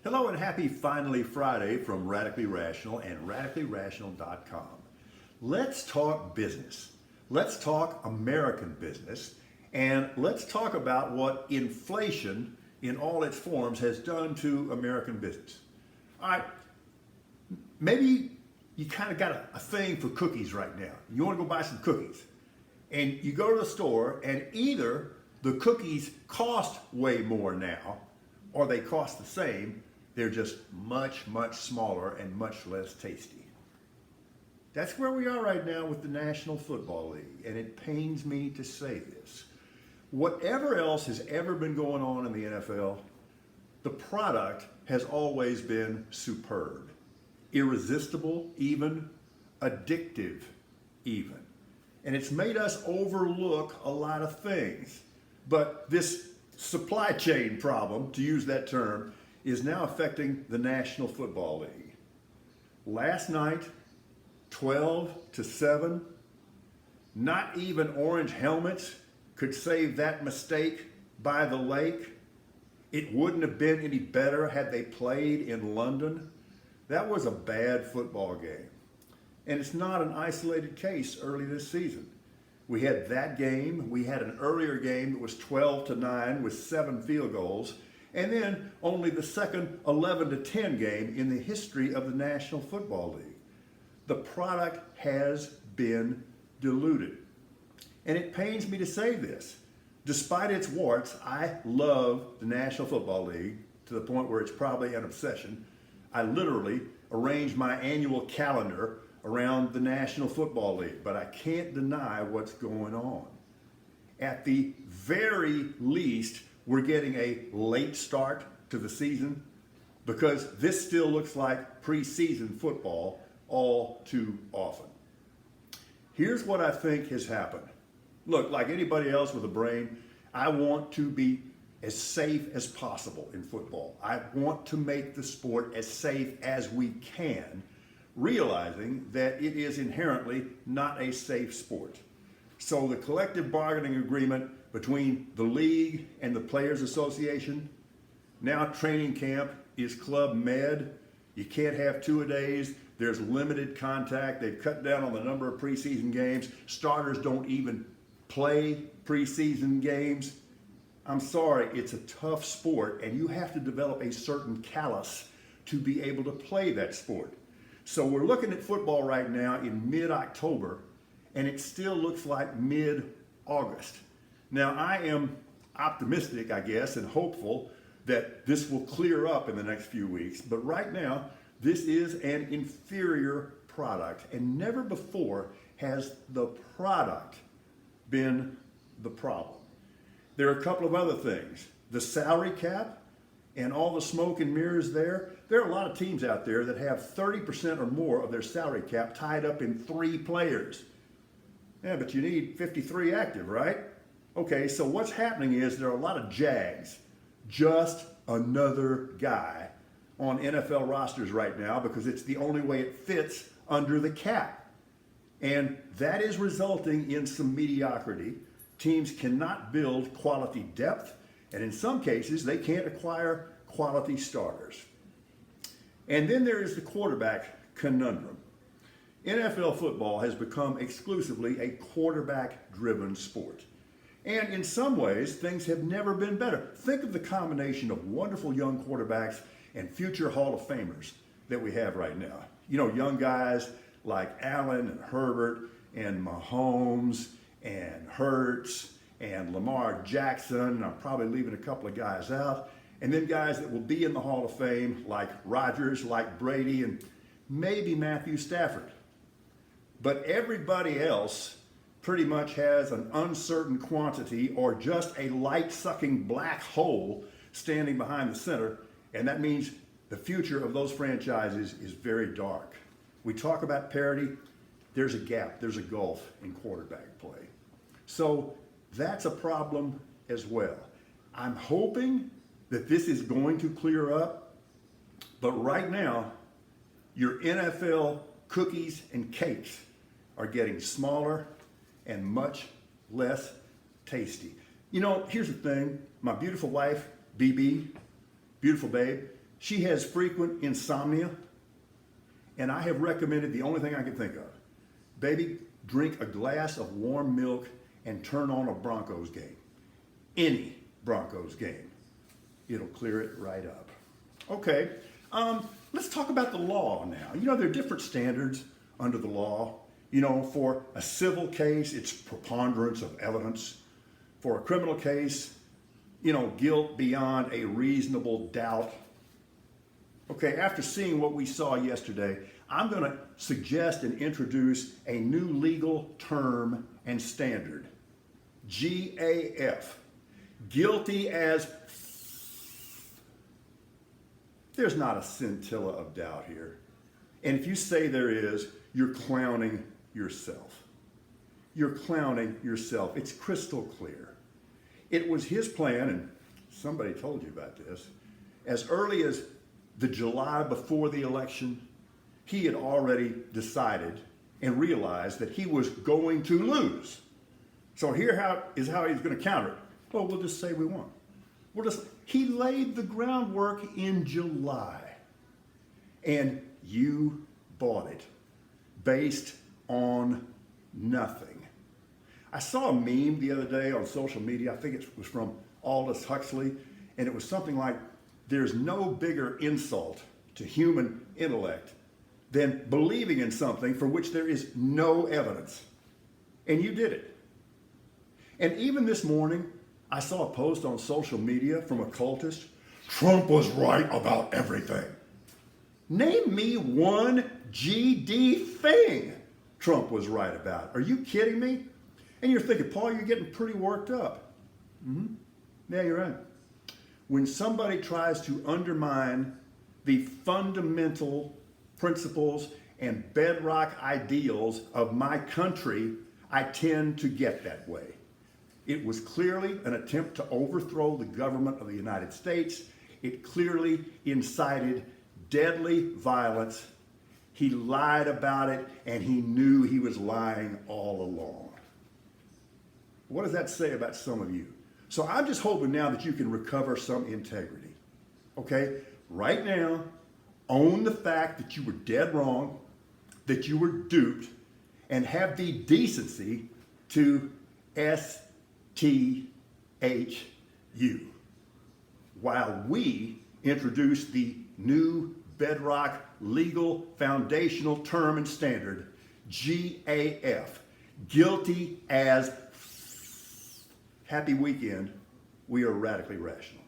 Hello and happy Finally Friday from Radically Rational and radicallyrational.com. Let's talk business. Let's talk American business, and let's talk about what inflation in all its forms has done to American business. All right, maybe you kind of got a thing for cookies right now. You want to go buy some cookies, and you go to the store, and either the cookies cost way more now, or they cost the same. They're just much, much smaller and much less tasty. That's where we are right now with the National Football League, and it pains me to say this. Whatever else has ever been going on in the NFL, the product has always been superb, irresistible even, addictive even. And it's made us overlook a lot of things. But this supply chain problem, to use that term, is now affecting the National Football League. Last night, 12-7, not even orange helmets could save that mistake by the lake. It wouldn't have been any better had they played in London. That was a bad football game. And it's not an isolated case early this season. We had that game. We had an earlier game that was 12-9 with 7 field goals. And then only the second 11-10 game in the history of the National Football League. The product has been diluted. And it pains me to say this. Despite its warts, I love the National Football League to the point where it's probably an obsession. I literally arrange my annual calendar around the National Football League, but I can't deny what's going on. At the very least, we're getting a late start to the season because this still looks like preseason football all too often. Here's what I think has happened. Look, like anybody else with a brain, I want to be as safe as possible in football. I want to make the sport as safe as we can, realizing that it is inherently not a safe sport. So the collective bargaining agreement between the league and the Players Association, now training camp is Club Med. You can't have 2-a-days. There's limited contact. They've cut down on the number of preseason games. Starters don't even play preseason games. I'm sorry, it's a tough sport, and you have to develop a certain callus to be able to play that sport. So we're looking at football right now in mid-October, and it still looks like mid-August. Now, I am optimistic, I guess, and hopeful that this will clear up in the next few weeks. But right now, this is an inferior product, and never before has the product been the problem. There are a couple of other things. The salary cap and all the smoke and mirrors there. There are a lot of teams out there that have 30% or more of their salary cap tied up in 3 players. Yeah, but you need 53 active, right? Okay, so what's happening is there are a lot of Jags, just another guy, on NFL rosters right now because it's the only way it fits under the cap. And that is resulting in some mediocrity. Teams cannot build quality depth, and in some cases, they can't acquire quality starters. And then there is the quarterback conundrum. NFL football has become exclusively a quarterback-driven sport. And in some ways, things have never been better. Think of the combination of wonderful young quarterbacks and future Hall of Famers that we have right now. You know, young guys like Allen and Herbert and Mahomes and Hurts and Lamar Jackson, and I'm probably leaving a couple of guys out. And then guys that will be in the Hall of Fame like Rodgers, like Brady, and maybe Matthew Stafford. But everybody else pretty much has an uncertain quantity or just a light-sucking black hole standing behind the center, and that means the future of those franchises is very dark. We talk about parity. There's a gap, there's a gulf in quarterback play. So that's a problem as well. I'm hoping that this is going to clear up, but right now, your NFL cookies and cakes are getting smaller and much less tasty. You know, here's the thing. My beautiful wife, BB, beautiful babe, She has frequent insomnia, and I have recommended the only thing I can think of. Baby, drink a glass of warm milk and turn on a Broncos game. Any Broncos game. It'll clear it right up. Okay, let's talk about the law now. You know, there are different standards under the law. You know, for a civil case, it's preponderance of evidence. For a criminal case, you know, guilt beyond a reasonable doubt. Okay, after seeing what we saw yesterday, I'm going to suggest and introduce a new legal term and standard. GAF. Guilty as... There's not a scintilla of doubt here. And if you say there is, you're clowning yourself. You're clowning yourself. It's crystal clear. It was his plan, and somebody told you about this, as early as the July before the election, he had already decided and realized that he was going to lose. So here is how he's going to counter it. Well, we'll just say we won. He laid the groundwork in July, and you bought it based on nothing. I saw a meme the other day on social media. I think it was from Aldous Huxley, and it was something like, there's no bigger insult to human intellect than believing in something for which there is no evidence. And you did it. And even this morning, I saw a post on social media from a cultist. Trump was right about everything. Name me one GD thing Trump was right about. Are you kidding me? And you're thinking, Paul, you're getting pretty worked up. Mm-hmm. Yeah, you're right. When somebody tries to undermine the fundamental principles and bedrock ideals of my country, I tend to get that way. It was clearly an attempt to overthrow the government of the United States. It clearly incited deadly violence. He lied about it, and he knew he was lying all along. What does that say about some of you? So I'm just hoping now that you can recover some integrity. Okay? Right now, own the fact that you were dead wrong, that you were duped, and have the decency to STHU while we introduce the new bedrock legal foundational term and standard, GAF, guilty as... Happy weekend. We are radically rational.